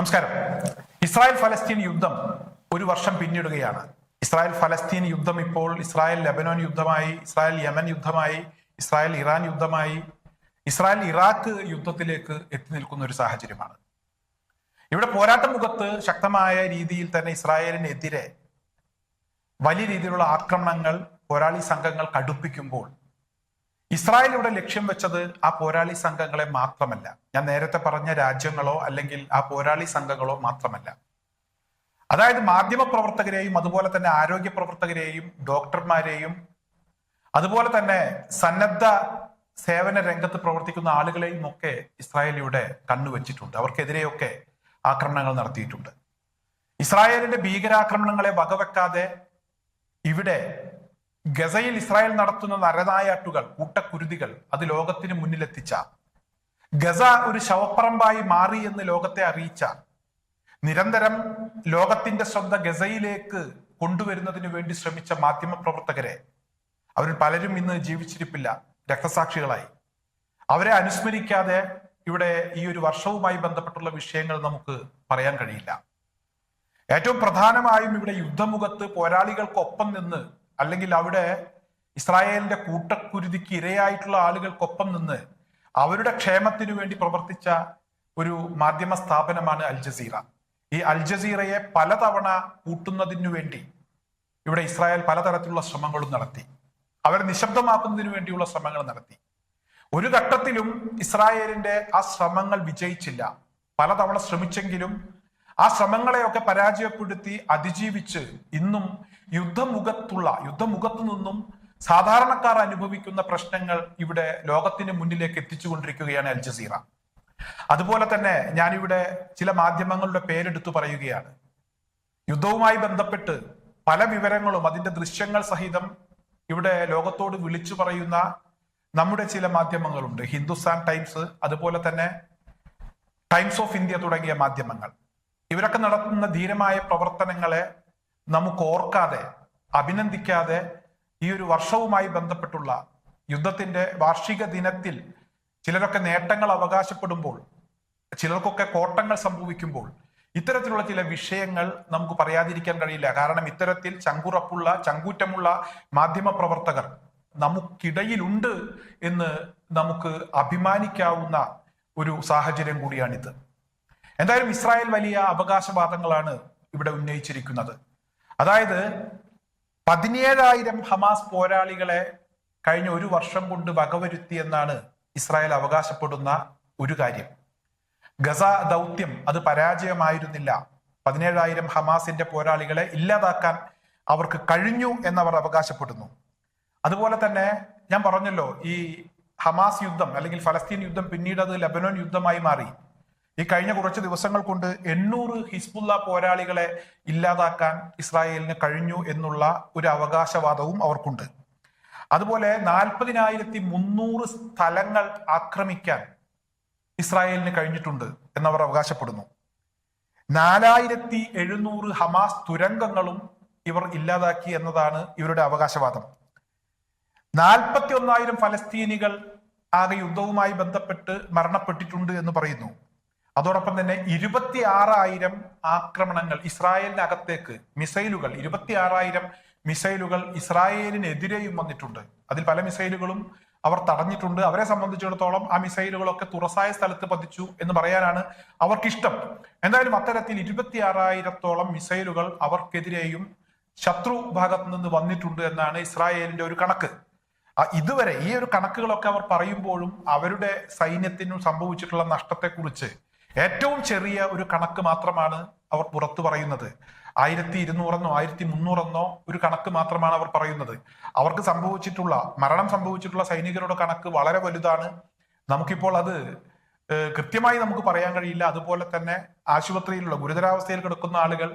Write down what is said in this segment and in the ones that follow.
നമസ്കാരം. ഇസ്രായേൽ ഫലസ്തീൻ യുദ്ധം ഒരു വർഷം പിന്നിടുകയാണ്. ഇസ്രായേൽ ഫലസ്തീൻ യുദ്ധം ഇപ്പോൾ ഇസ്രായേൽ ലെബനോൻ യുദ്ധമായി, ഇസ്രായേൽ യമൻ യുദ്ധമായി, ഇസ്രായേൽ ഇറാൻ യുദ്ധമായി, ഇസ്രായേൽ ഇറാഖ് യുദ്ധത്തിലേക്ക് എത്തി നിൽക്കുന്ന ഒരു സാഹചര്യമാണ്. ഇവിടെ പോരാട്ട മുഖത്ത് ശക്തമായ രീതിയിൽ തന്നെ ഇസ്രായേലിനെതിരെ വലിയ രീതിയിലുള്ള ആക്രമണങ്ങൾ പോരാളി സംഘങ്ങൾ കടുപ്പിക്കുമ്പോൾ ഇസ്രായേൽ ഇവിടെ ലക്ഷ്യം വെച്ചത് ആ പോരാളി സംഘങ്ങളെ മാത്രമല്ല, ഞാൻ നേരത്തെ പറഞ്ഞ രാജ്യങ്ങളോ അല്ലെങ്കിൽ ആ പോരാളി സംഘങ്ങളോ മാത്രമല്ല. അതായത് മാധ്യമ പ്രവർത്തകരെയും അതുപോലെ തന്നെ ആരോഗ്യ പ്രവർത്തകരെയും ഡോക്ടർമാരെയും അതുപോലെ തന്നെ സന്നദ്ധ സേവന രംഗത്ത് പ്രവർത്തിക്കുന്ന ആളുകളെയും ഒക്കെ ഇസ്രായേൽ ഇവിടെ കണ്ണുവച്ചിട്ടുണ്ട്. അവർക്കെതിരെയൊക്കെ ആക്രമണങ്ങൾ നടത്തിയിട്ടുണ്ട്. ഇസ്രായേലിന്റെ ഭീകരാക്രമണങ്ങളെ വകവെക്കാതെ ഇവിടെ ഗസയിൽ ഇസ്രായേൽ നടത്തുന്ന നരനായാട്ടുകൾ, കൂട്ടക്കുരുതികൾ അത് ലോകത്തിന് മുന്നിലെത്തിച്ച, ഗസ ഒരു ശവപ്പറമ്പായി മാറി എന്ന് ലോകത്തെ അറിയിച്ച, നിരന്തരം ലോകത്തിന്റെ ശ്രദ്ധ ഗസയിലേക്ക് കൊണ്ടുവരുന്നതിന് വേണ്ടി ശ്രമിച്ച മാധ്യമ പ്രവർത്തകരെ, അവരിൽ പലരും ഇന്ന് ജീവിച്ചിരിപ്പില്ല, രക്തസാക്ഷികളായി. അവരെ അനുസ്മരിക്കാതെ ഇവിടെ ഈ ഒരു വർഷവുമായി ബന്ധപ്പെട്ടുള്ള വിഷയങ്ങൾ നമുക്ക് പറയാൻ കഴിയില്ല. ഏറ്റവും പ്രധാനമായും ഇവിടെ യുദ്ധമുഖത്ത് പോരാളികൾക്കൊപ്പം നിന്ന്, അല്ലെങ്കിൽ അവിടെ ഇസ്രായേലിന്റെ കൂട്ടക്കുരുതിക്ക് ഇരയായിട്ടുള്ള ആളുകൾക്കൊപ്പം നിന്ന് അവരുടെ ക്ഷേമത്തിനു വേണ്ടി പ്രവർത്തിച്ച ഒരു മാധ്യമ സ്ഥാപനമാണ് അൽ ജസീറ. ഈ അൽ ജസീറയെ പലതവണ കൂട്ടുന്നതിനു വേണ്ടി ഇവിടെ ഇസ്രായേൽ പലതരത്തിലുള്ള ശ്രമങ്ങളും നടത്തി. അവരെ നിശബ്ദമാക്കുന്നതിന് വേണ്ടിയുള്ള ശ്രമങ്ങൾ നടത്തി. ഒരു ഘട്ടത്തിലും ഇസ്രായേലിന്റെ ആ ശ്രമങ്ങൾ വിജയിച്ചില്ല. പലതവണ ശ്രമിച്ചെങ്കിലും ആ ശ്രമങ്ങളെയൊക്കെ പരാജയപ്പെടുത്തി അതിജീവിച്ച് ഇന്നും യുദ്ധമുഖത്തു നിന്നും സാധാരണക്കാർ അനുഭവിക്കുന്ന പ്രശ്നങ്ങൾ ഇവിടെ ലോകത്തിന് മുന്നിലേക്ക് എത്തിച്ചുകൊണ്ടിരിക്കുകയാണ് അൽ ജസീറ. അതുപോലെ തന്നെ ഞാനിവിടെ ചില മാധ്യമങ്ങളുടെ പേരെടുത്തു പറയുകയാണ്. യുദ്ധവുമായി ബന്ധപ്പെട്ട് പല വിവരങ്ങളും അതിന്റെ ദൃശ്യങ്ങൾ സഹിതം ഇവിടെ ലോകത്തോട് വിളിച്ചു പറയുന്ന നമ്മുടെ ചില മാധ്യമങ്ങളുണ്ട്. ഹിന്ദുസ്ഥാൻ ടൈംസ്, അതുപോലെ തന്നെ ടൈംസ് ഓഫ് ഇന്ത്യ തുടങ്ങിയ മാധ്യമങ്ങൾ. ഇവരൊക്കെ നടത്തുന്ന ധീരമായ പ്രവർത്തനങ്ങളെ നമുക്ക് ഓർക്കാതെ, അഭിനന്ദിക്കാതെ ഈ ഒരു വർഷവുമായി ബന്ധപ്പെട്ടുള്ള യുദ്ധത്തിന്റെ വാർഷിക ദിനത്തിൽ ചിലരൊക്കെ നേട്ടങ്ങൾ അവകാശപ്പെടുമ്പോൾ, ചിലർക്കൊക്കെ കോട്ടങ്ങൾ സംഭവിക്കുമ്പോൾ ഇത്തരത്തിലുള്ള ചില വിഷയങ്ങൾ നമുക്ക് പറയാതിരിക്കാൻ കഴിയില്ല. കാരണം ഇത്തരത്തിൽ ചങ്കൂറ്റമുള്ള മാധ്യമ പ്രവർത്തകർ നമുക്കിടയിലുണ്ട് എന്ന് നമുക്ക് അഭിമാനിക്കാവുന്ന ഒരു സാഹചര്യം കൂടിയാണിത്. എന്തായാലും ഇസ്രായേൽ വലിയ അവകാശവാദങ്ങളാണ് ഇവിടെ ഉന്നയിച്ചിരിക്കുന്നത്. അതായത് 17,000 ഹമാസ് പോരാളികളെ കഴിഞ്ഞ ഒരു വർഷം കൊണ്ട് വകവരുത്തി എന്നാണ് ഇസ്രായേൽ അവകാശപ്പെടുന്ന ഒരു കാര്യം. ഗസ ദൗത്യം അത് പരാജയമായിരുന്നില്ല. 17,000 ഹമാസിന്റെ പോരാളികളെ ഇല്ലാതാക്കാൻ അവർക്ക് കഴിഞ്ഞു എന്നവർ അവകാശപ്പെടുന്നു. അതുപോലെ തന്നെ ഞാൻ പറഞ്ഞല്ലോ, ഈ ഹമാസ് യുദ്ധം അല്ലെങ്കിൽ ഫലസ്തീൻ യുദ്ധം പിന്നീട് അത് ലെബനോൻ യുദ്ധമായി മാറി. ഈ കഴിഞ്ഞ കുറച്ച് ദിവസങ്ങൾ കൊണ്ട് 800 ഹിസ്ബുള്ള പോരാളികളെ ഇല്ലാതാക്കാൻ ഇസ്രായേലിന് കഴിഞ്ഞു എന്നുള്ള ഒരു അവകാശവാദവും അവർക്കുണ്ട്. അതുപോലെ 40,300 സ്ഥലങ്ങൾ ആക്രമിക്കാൻ ഇസ്രായേലിന് കഴിഞ്ഞിട്ടുണ്ട് എന്നവർ അവകാശപ്പെടുന്നു. 4,700 ഹമാസ് തുരങ്കങ്ങളും ഇവർ ഇല്ലാതാക്കി എന്നതാണ് ഇവരുടെ അവകാശവാദം. 41,000 ഫലസ്തീനികൾ ആകെ യുദ്ധവുമായി ബന്ധപ്പെട്ട് മരണപ്പെട്ടിട്ടുണ്ട് എന്ന് പറയുന്നു. അതോടൊപ്പം തന്നെ 26,000 ആക്രമണങ്ങൾ ഇസ്രായേലിനകത്തേക്ക്, മിസൈലുകൾ 26,000 മിസൈലുകൾ ഇസ്രായേലിനെതിരെയും വന്നിട്ടുണ്ട്. അതിൽ പല മിസൈലുകളും അവർ തടഞ്ഞിട്ടുണ്ട്. അവരെ സംബന്ധിച്ചിടത്തോളം ആ മിസൈലുകളൊക്കെ തുറസായ സ്ഥലത്ത് പതിച്ചു എന്ന് പറയാനാണ് അവർക്കിഷ്ടം. എന്തായാലും അത്തരത്തിൽ 26,000-ഓളം മിസൈലുകൾ അവർക്കെതിരെയും ശത്രു ഭാഗത്ത് നിന്ന് വന്നിട്ടുണ്ട് എന്നാണ് ഇസ്രായേലിന്റെ ഒരു കണക്ക്. ഇതുവരെ ഈ ഒരു കണക്കുകളൊക്കെ അവർ പറയുമ്പോഴും അവരുടെ സൈന്യത്തിനും സംഭവിച്ചിട്ടുള്ള നഷ്ടത്തെക്കുറിച്ച് ഏറ്റവും ചെറിയ ഒരു കണക്ക് മാത്രമാണ് അവർ പുറത്തു പറയുന്നത്. 1,200 1,300 ഒരു കണക്ക് മാത്രമാണ് അവർ പറയുന്നത്. അവർക്ക് മരണം സംഭവിച്ചിട്ടുള്ള സൈനികരുടെ കണക്ക് വളരെ വലുതാണ്. നമുക്കിപ്പോൾ അത് കൃത്യമായി നമുക്ക് പറയാൻ കഴിയില്ല. അതുപോലെ തന്നെ ആശുപത്രിയിലുള്ള ഗുരുതരാവസ്ഥയിൽ കിടക്കുന്ന ആളുകൾ,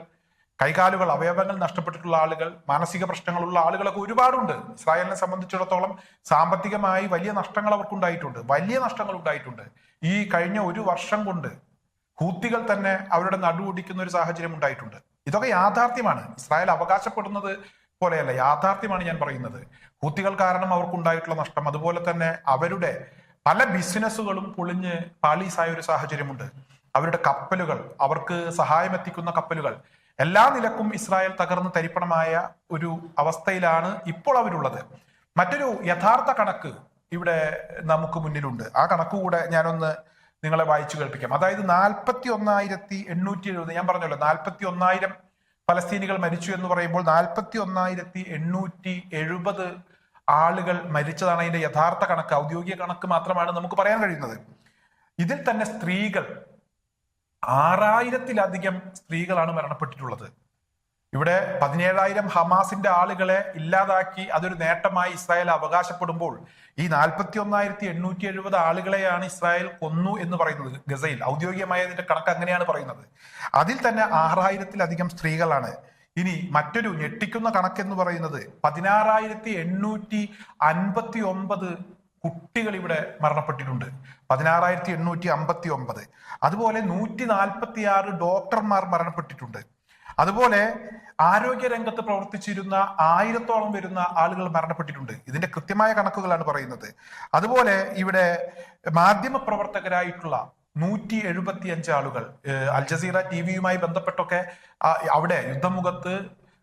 കൈകാലുകൾ, അവയവങ്ങൾ നഷ്ടപ്പെട്ടിട്ടുള്ള ആളുകൾ, മാനസിക പ്രശ്നങ്ങളുള്ള ആളുകളൊക്കെ ഒരുപാടുണ്ട്. ഇസ്രായേലിനെ സംബന്ധിച്ചിടത്തോളം സാമ്പത്തികമായി വലിയ നഷ്ടങ്ങൾ അവർക്കുണ്ടായിട്ടുണ്ട്, വലിയ നഷ്ടങ്ങൾ ഉണ്ടായിട്ടുണ്ട്. ഈ കഴിഞ്ഞ ഒരു വർഷം കൊണ്ട് ഹൂത്തികൾ തന്നെ അവരുടെ നടുവൊടിക്കുന്ന ഒരു സാഹചര്യം ഉണ്ടായിട്ടുണ്ട്. ഇതൊക്കെ യാഥാർത്ഥ്യമാണ്. ഇസ്രായേൽ അവകാശപ്പെടുന്നത് പോലെയല്ല, യാഥാർത്ഥ്യമാണ് ഞാൻ പറയുന്നത്. ഹൂത്തികൾ കാരണം അവർക്കുണ്ടായിട്ടുള്ള നഷ്ടം, അതുപോലെ തന്നെ അവരുടെ പല ബിസിനസ്സുകളും പൊളിഞ്ഞ് പാളീസായ ഒരു സാഹചര്യമുണ്ട്. അവരുടെ കപ്പലുകൾ, അവർക്ക് സഹായം എത്തിക്കുന്ന കപ്പലുകൾ, എല്ലാ നിലക്കും ഇസ്രായേൽ തകർന്ന് തരിപ്പണമായ ഒരു അവസ്ഥയിലാണ് ഇപ്പോൾ അവരുള്ളത്. മറ്റൊരു യഥാർത്ഥ കണക്ക് ഇവിടെ നമുക്ക് മുന്നിലുണ്ട്. ആ കണക്ക് കൂടെ ഞാനൊന്ന് നിങ്ങളെ വായിച്ചു കേൾപ്പിക്കാം. അതായത് 41,870, ഞാൻ പറഞ്ഞല്ലോ 41,000 ഫലസ്തീനികൾ മരിച്ചു എന്ന് പറയുമ്പോൾ 41,870 ആളുകൾ മരിച്ചതാണ് അതിന്റെ യഥാർത്ഥ കണക്ക്. ഔദ്യോഗിക കണക്ക് മാത്രമാണ് നമുക്ക് പറയാൻ കഴിയുന്നത്. ഇതിൽ തന്നെ സ്ത്രീകൾ 6,000-ലധികം സ്ത്രീകളാണ് മരണപ്പെട്ടിട്ടുള്ളത്. ഇവിടെ 17,000 ഹമാസിന്റെ ആളുകളെ ഇല്ലാതാക്കി അതൊരു നേട്ടമായി ഇസ്രായേൽ അവകാശപ്പെടുമ്പോൾ ഈ 41,870 ആളുകളെയാണ് ഇസ്രായേൽ കൊന്നു എന്ന് പറയുന്നത് ഗസയിൽ. ഔദ്യോഗികമായ ഇതിന്റെ കണക്ക് അങ്ങനെയാണ് പറയുന്നത്. അതിൽ തന്നെ 6,000-ലധികം സ്ത്രീകളാണ്. ഇനി മറ്റൊരു ഞെട്ടിക്കുന്ന കണക്കെന്ന് പറയുന്നത് 16,859 കുട്ടികൾ ഇവിടെ മരണപ്പെട്ടിട്ടുണ്ട്. 16,859. അതുപോലെ 146 ഡോക്ടർമാർ മരണപ്പെട്ടിട്ടുണ്ട്. അതുപോലെ ആരോഗ്യരംഗത്ത് പ്രവർത്തിച്ചിരുന്ന 1000-ഓളം വരുന്ന ആളുകൾ മരണപ്പെട്ടിട്ടുണ്ട്. ഇതിന്റെ കൃത്യമായ കണക്കുകളാണ് പറയുന്നത്. അതുപോലെ ഇവിടെ മാധ്യമ പ്രവർത്തകരായിട്ടുള്ള 175 ആളുകൾ, അൽ ജസീറ ടിവിയുമായി ബന്ധപ്പെട്ടൊക്കെ അവിടെ യുദ്ധമുഖത്ത്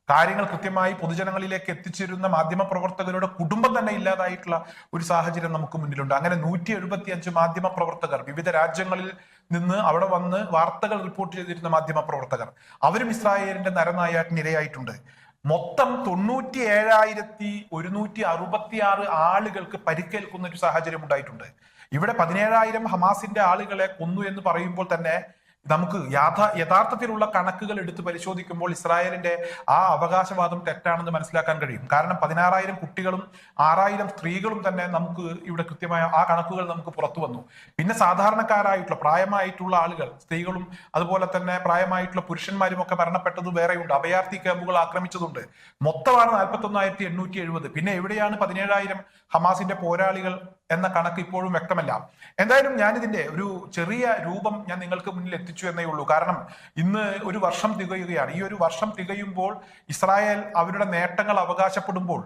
കാര്യങ്ങൾ കൃത്യമായി പൊതുജനങ്ങളിലേക്ക് എത്തിച്ചിരുന്ന മാധ്യമ പ്രവർത്തകരുടെ കുടുംബം തന്നെ ഇല്ലാതായിട്ടുള്ള ഒരു സാഹചര്യം നമുക്ക് മുന്നിലുണ്ട്. അങ്ങനെ 175 മാധ്യമ പ്രവർത്തകർ, വിവിധ രാജ്യങ്ങളിൽ നിന്ന് അവിടെ വന്ന് വാർത്തകൾ റിപ്പോർട്ട് ചെയ്തിരുന്ന മാധ്യമ പ്രവർത്തകർ, അവരും ഇസ്രായേലിന്റെ നരനായാട്ടിന് ഇരയായിട്ടുണ്ട്. മൊത്തം 97,166 ആളുകൾക്ക് പരിക്കേൽക്കുന്ന ഒരു സാഹചര്യം ഉണ്ടായിട്ടുണ്ട്. ഇവിടെ 17,000 ഹമാസിന്റെ ആളുകളെ കൊന്നു എന്ന് പറയുമ്പോൾ തന്നെ നമുക്ക് യഥാർത്ഥത്തിലുള്ള കണക്കുകൾ എടുത്ത് പരിശോധിക്കുമ്പോൾ ഇസ്രായേലിന്റെ ആ അവകാശവാദം തെറ്റാണെന്ന് മനസ്സിലാക്കാൻ കഴിയും. കാരണം 16,000 കുട്ടികളും 6,000 സ്ത്രീകളും തന്നെ നമുക്ക് ഇവിടെ കൃത്യമായ ആ കണക്കുകൾ നമുക്ക് പുറത്തു വന്നു. പിന്നെ സാധാരണക്കാരായിട്ടുള്ള പ്രായമായിട്ടുള്ള ആളുകൾ, സ്ത്രീകളും അതുപോലെ തന്നെ പ്രായമായിട്ടുള്ള പുരുഷന്മാരും ഒക്കെ മരണപ്പെട്ടത് വേറെയുണ്ട്. അഭയാർത്ഥി ക്യാമ്പുകൾ ആക്രമിച്ചതുണ്ട്. മൊത്തമാണ് 41,870. പിന്നെ എവിടെയാണ് 17,000 ഹമാസിന്റെ പോരാളികൾ എന്ന കണക്ക് ഇപ്പോഴും വ്യക്തമല്ല. എന്തായാലും ഞാനിതിന്റെ ഒരു ചെറിയ രൂപം ഞാൻ നിങ്ങൾക്ക് മുന്നിൽ എത്തിച്ചു എന്നേ ഉള്ളൂ. കാരണം ഇന്ന് ഒരു വർഷം തികയുകയാണ്. ഈ ഒരു വർഷം തികയുമ്പോൾ ഇസ്രായേൽ അവരുടെ നേട്ടങ്ങൾ അവകാശപ്പെടുമ്പോൾ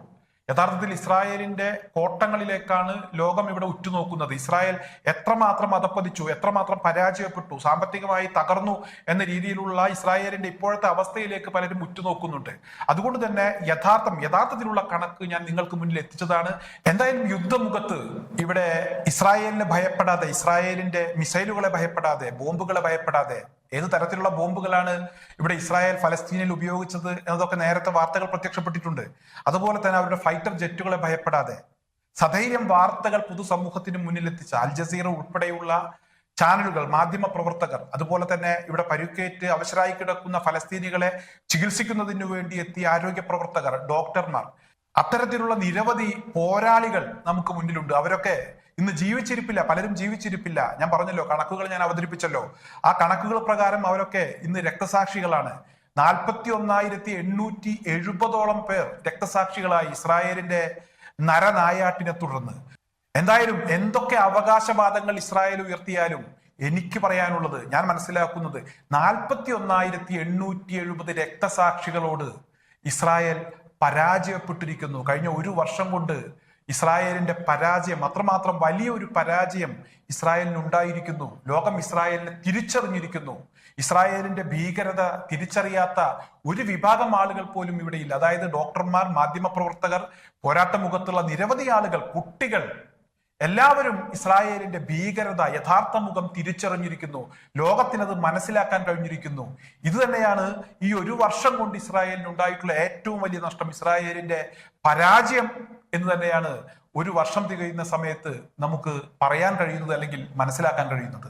യഥാർത്ഥത്തിൽ ഇസ്രായേലിന്റെ കോട്ടങ്ങളിലേക്കാണ് ലോകം ഇവിടെ ഉറ്റുനോക്കുന്നത്. ഇസ്രായേൽ എത്രമാത്രം അധപ്പതിച്ചു, എത്രമാത്രം പരാജയപ്പെട്ടു, സാമ്പത്തികമായി തകർന്നു എന്ന രീതിയിലുള്ള ഇസ്രായേലിന്റെ ഇപ്പോഴത്തെ അവസ്ഥയിലേക്ക് പലരും ഉറ്റുനോക്കുന്നുണ്ട്. അതുകൊണ്ട് തന്നെ യഥാർത്ഥത്തിലുള്ള കണക്ക് ഞാൻ നിങ്ങൾക്ക് മുന്നിൽ എത്തിച്ചതാണ്. എന്തായാലും യുദ്ധമുഖത്ത് ഇവിടെ ഇസ്രായേലിനെ ഭയപ്പെടാതെ, ഇസ്രായേലിന്റെ മിസൈലുകളെ ഭയപ്പെടാതെ, ബോംബുകളെ ഭയപ്പെടാതെ, ഏത് തരത്തിലുള്ള ബോംബുകളാണ് ഇവിടെ ഇസ്രായേൽ ഫലസ്തീനിൽ ഉപയോഗിച്ചത് എന്നതൊക്കെ നേരത്തെ വാർത്തകൾ പ്രത്യക്ഷപ്പെട്ടിട്ടുണ്ട്. അതുപോലെ തന്നെ അവരുടെ ഫൈറ്റർ ജെറ്റുകളെ ഭയപ്പെടാതെ സധൈര്യം വാർത്തകൾ പൊതുസമൂഹത്തിന് മുന്നിലെത്തിച്ച അൽ ജസീറ ഉൾപ്പെടെയുള്ള ചാനലുകൾ, മാധ്യമ പ്രവർത്തകർ, അതുപോലെ തന്നെ ഇവിടെ പരുക്കേറ്റ് അവശരായി കിടക്കുന്ന ഫലസ്തീനികളെ ചികിത്സിക്കുന്നതിന് വേണ്ടി എത്തിയ ആരോഗ്യ പ്രവർത്തകർ, ഡോക്ടർമാർ, അത്തരത്തിലുള്ള നിരവധി പോരാളികൾ നമുക്ക് മുന്നിലുണ്ട്. അവരൊക്കെ ഇന്ന് ജീവിച്ചിരിപ്പില്ല, പലരും ജീവിച്ചിരിപ്പില്ല. ഞാൻ പറഞ്ഞല്ലോ, കണക്കുകൾ ഞാൻ അവതരിപ്പിച്ചല്ലോ. ആ കണക്കുകൾ പ്രകാരം അവരൊക്കെ ഇന്ന് രക്തസാക്ഷികളാണ്. 41,870 പേർ രക്തസാക്ഷികളായി ഇസ്രായേലിന്റെ നരനായാട്ടിനെ തുടർന്ന്. എന്തായാലും എന്തൊക്കെ അവകാശവാദങ്ങൾ ഇസ്രായേൽ ഉയർത്തിയാലും എനിക്ക് പറയാനുള്ളത്, ഞാൻ മനസ്സിലാക്കുന്നത് 41,870 രക്തസാക്ഷികളോട് ഇസ്രായേൽ പരാജയപ്പെട്ടിരിക്കുന്നു. കഴിഞ്ഞ ഒരു വർഷം കൊണ്ട് ഇസ്രായേലിന്റെ പരാജയം, അത്രമാത്രം വലിയൊരു പരാജയം ഇസ്രായേലിനുണ്ടായിരിക്കുന്നു. ലോകം ഇസ്രായേലിനെ തിരിച്ചറിഞ്ഞിരിക്കുന്നു. ഇസ്രായേലിന്റെ ഭീകരത തിരിച്ചറിയാത്ത ഒരു വിഭാഗം ആളുകൾ പോലും ഇവിടെയില്ല. അതായത് ഡോക്ടർമാർ, മാധ്യമപ്രവർത്തകർ, പോരാട്ടമുഖത്തുള്ള നിരവധി ആളുകൾ, കുട്ടികൾ, എല്ലാവരും ഇസ്രായേലിന്റെ ഭീകരത, യഥാർത്ഥ മുഖം തിരിച്ചറിഞ്ഞിരിക്കുന്നു. ലോകത്തിനത് മനസ്സിലാക്കാൻ കഴിഞ്ഞിരിക്കുന്നു. ഇത് തന്നെയാണ് ഈ ഒരു വർഷം കൊണ്ട് ഇസ്രായേലിന് ഉണ്ടായിട്ടുള്ള ഏറ്റവും വലിയ നഷ്ടം. ഇസ്രായേലിന്റെ പരാജയം എന്ന് തന്നെയാണ് ഒരു വർഷം തികയുന്ന സമയത്ത് നമുക്ക് പറയാൻ കഴിയുന്നത്, അല്ലെങ്കിൽ മനസ്സിലാക്കാൻ കഴിയുന്നത്.